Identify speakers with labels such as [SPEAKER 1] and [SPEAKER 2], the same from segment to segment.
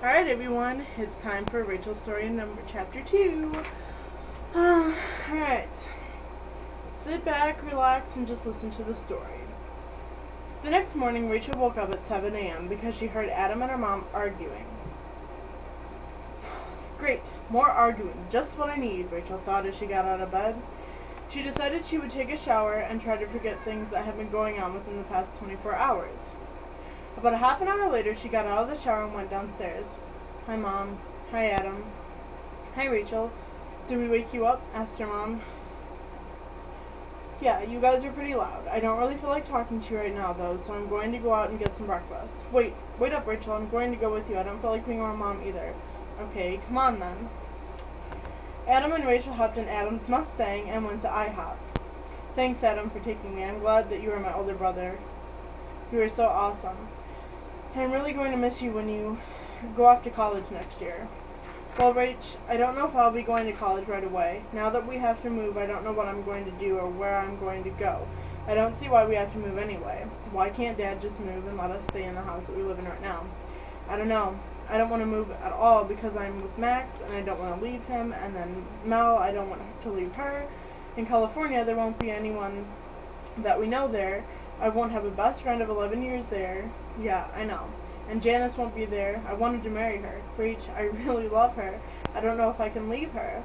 [SPEAKER 1] Alright everyone, it's time for Rachel's story chapter 2. Alright, sit back, relax, and just listen to the story. The next morning, Rachel woke up at 7 a.m. because she heard Adam and her mom arguing. Great, more arguing, just what I need, Rachel thought as she got out of bed. She decided she would take a shower and try to forget things that had been going on within the past 24 hours. About a half an hour later, she got out of the shower and went downstairs. Hi, Mom. Hi, Adam. Hi, Rachel. Did we wake you up? Asked her mom. Yeah, you guys are pretty loud. I don't really feel like talking to you right now, though, so I'm going to go out and get some breakfast. Wait up, Rachel. I'm going to go with you. I don't feel like being around Mom either. Okay, come on then. Adam and Rachel hopped in Adam's Mustang and went to IHOP. Thanks, Adam, for taking me. I'm glad that you are my older brother. You are so awesome. I'm really going to miss you when you go off to college next year. Well, Rach, I don't know if I'll be going to college right away. Now that we have to move, I don't know what I'm going to do or where I'm going to go. I don't see why we have to move anyway. Why can't Dad just move and let us stay in the house that we live in right now? I don't know. I don't want to move at all because I'm with Max and I don't want to leave him. And then Mel, I don't want to leave her. In California, there won't be anyone that we know there. I won't have a best friend of 11 years there. Yeah, I know. And Janice won't be there. I wanted to marry her. Rach, I really love her. I don't know if I can leave her.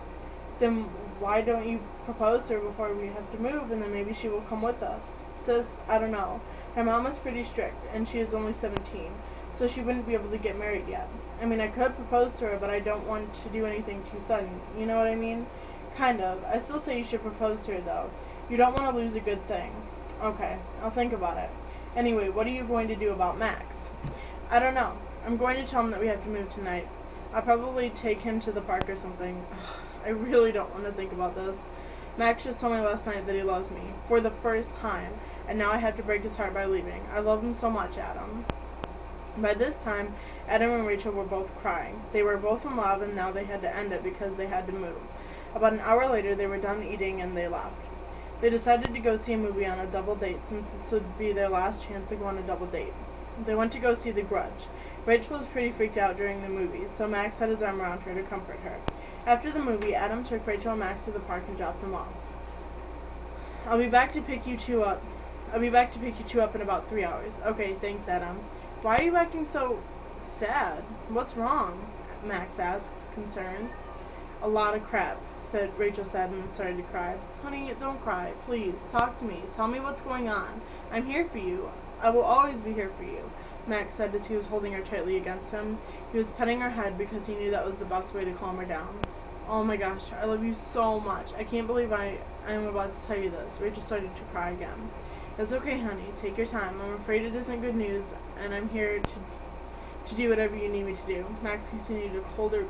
[SPEAKER 1] Then why don't you propose to her before we have to move, and then maybe she will come with us? Sis, I don't know. Her mom is pretty strict, and she is only 17, so she wouldn't be able to get married yet. I mean, I could propose to her, but I don't want to do anything too sudden. You know what I mean? Kind of. I still say you should propose to her, though. You don't want to lose a good thing. Okay, I'll think about it. Anyway, what are you going to do about Max? I don't know. I'm going to tell him that we have to move tonight. I'll probably take him to the park or something. I really don't want to think about this. Max just told me last night that he loves me. For the first time. And now I have to break his heart by leaving. I love him so much, Adam. By this time, Adam and Rachel were both crying. They were both in love and now they had to end it because they had to move. About an hour later, they were done eating and they left. They decided to go see a movie on a double date since this would be their last chance to go on a double date. They went to go see The Grudge. Rachel was pretty freaked out during the movie, so Max had his arm around her to comfort her. After the movie, Adam took Rachel and Max to the park and dropped them off. I'll be back to pick you two up in about 3 hours. Okay, thanks, Adam. Why are you acting so sad? What's wrong? Max asked, concerned. A lot of crap, Rachel said, and then started to cry. Honey, don't cry. Please, talk to me. Tell me what's going on. I'm here for you. I will always be here for you, Max said as he was holding her tightly against him. He was petting her head because he knew that was the best way to calm her down. Oh my gosh, I love you so much. I can't believe I am about to tell you this. Rachel started to cry again. It's okay, honey. Take your time. I'm afraid it isn't good news, and I'm here to do whatever you need me to do. Max continued to hold her.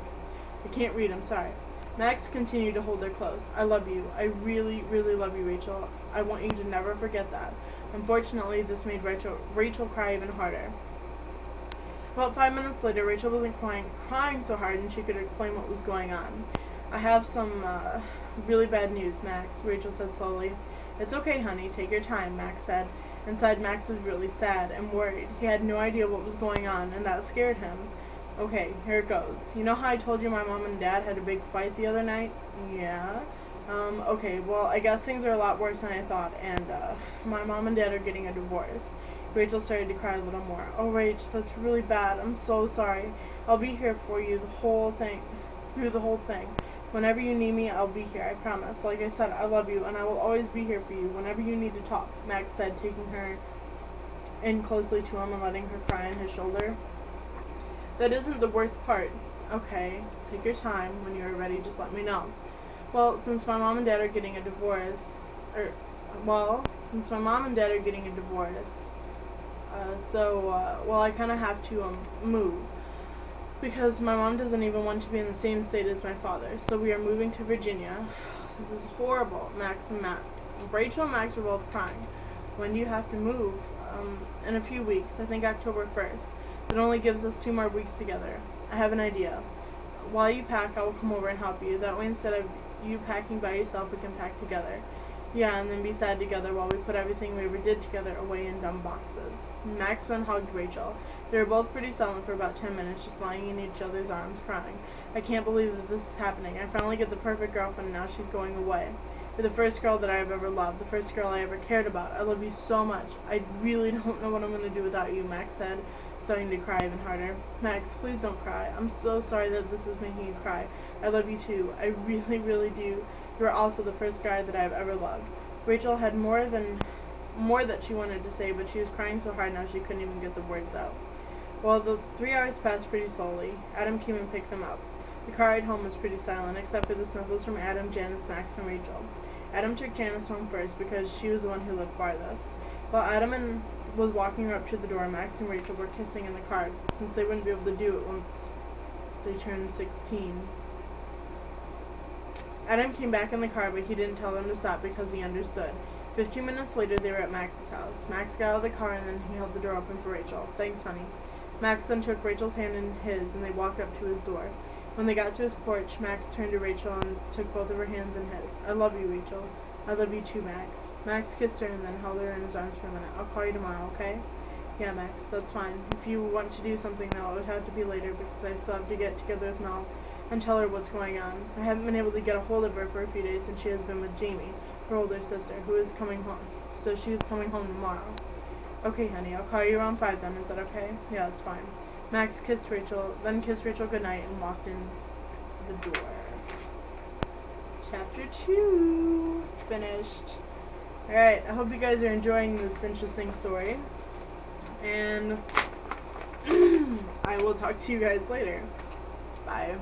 [SPEAKER 1] I can't read, I'm sorry. Max continued to hold her close. I love you. I really, really love you, Rachel. I want you to never forget that. Unfortunately, this made Rachel cry even harder. About 5 minutes later, Rachel wasn't crying so hard, and she could explain what was going on. I have some really bad news, Max, Rachel said slowly. It's okay, honey. Take your time, Max said. Inside, Max was really sad and worried. He had no idea what was going on, and that scared him. Okay, here it goes. You know how I told you my mom and dad had a big fight the other night? Yeah. Okay, well, I guess things are a lot worse than I thought, and, my mom and dad are getting a divorce. Rachel started to cry a little more. Oh, Rach, that's really bad. I'm so sorry. I'll be here for you through the whole thing. Whenever you need me, I'll be here, I promise. Like I said, I love you, and I will always be here for you whenever you need to talk, Max said, taking her in closely to him and letting her cry on his shoulder. That isn't the worst part. Okay, take your time. When you are ready, just let me know. Well, since my mom and dad are getting a divorce, I kind of have to, move. Because my mom doesn't even want to be in the same state as my father, so we are moving to Virginia. This is horrible, Rachel and Max were both crying. When do you have to move? In a few weeks, I think October 1st. That only gives us 2 more weeks together. I have an idea. While you pack, I will come over and help you. That way, instead of you packing by yourself, we can pack together. Yeah, and then be sad together while we put everything we ever did together away in dumb boxes. Max then hugged Rachel. They were both pretty silent for about 10 minutes, just lying in each other's arms, crying. I can't believe that this is happening. I finally get the perfect girlfriend, and now she's going away. You're the first girl that I have ever loved, the first girl I ever cared about. I love you so much. I really don't know what I'm going to do without you, Max said, starting to cry even harder. Max, please don't cry. I'm so sorry that this is making you cry. I love you too. I really, really do. You are also the first guy that I have ever loved. Rachel had more that she wanted to say, but she was crying so hard now she couldn't even get the words out. Well, the 3 hours passed pretty slowly. Adam came and picked them up. The car ride home was pretty silent, except for the snuggles from Adam, Janice, Max, and Rachel. Adam took Janice home first because she was the one who lived farthest. While Adam was walking her up to the door, Max and Rachel were kissing in the car, since they wouldn't be able to do it once they turned 16. Adam came back in the car, but he didn't tell them to stop because he understood. 15 minutes later, they were at Max's house. Max got out of the car and then he held the door open for Rachel. Thanks, honey. Max then took Rachel's hand in his and they walked up to his door. When they got to his porch, Max turned to Rachel and took both of her hands in his. I love you, Rachel. I love you too, Max. Max kissed her and then held her in his arms for a minute. I'll call you tomorrow, okay? Yeah, Max, that's fine. If you want to do something, though, it would have to be later because I still have to get together with Mel and tell her what's going on. I haven't been able to get a hold of her for a few days since she has been with Jamie, her older sister, who is coming home. So she's coming home tomorrow. Okay, honey, I'll call you around 5 then. Is that okay? Yeah, that's fine. Max kissed Rachel goodnight and walked in the door. Chapter 2 finished. Alright, I hope you guys are enjoying this interesting story. And I will talk to you guys later. Bye.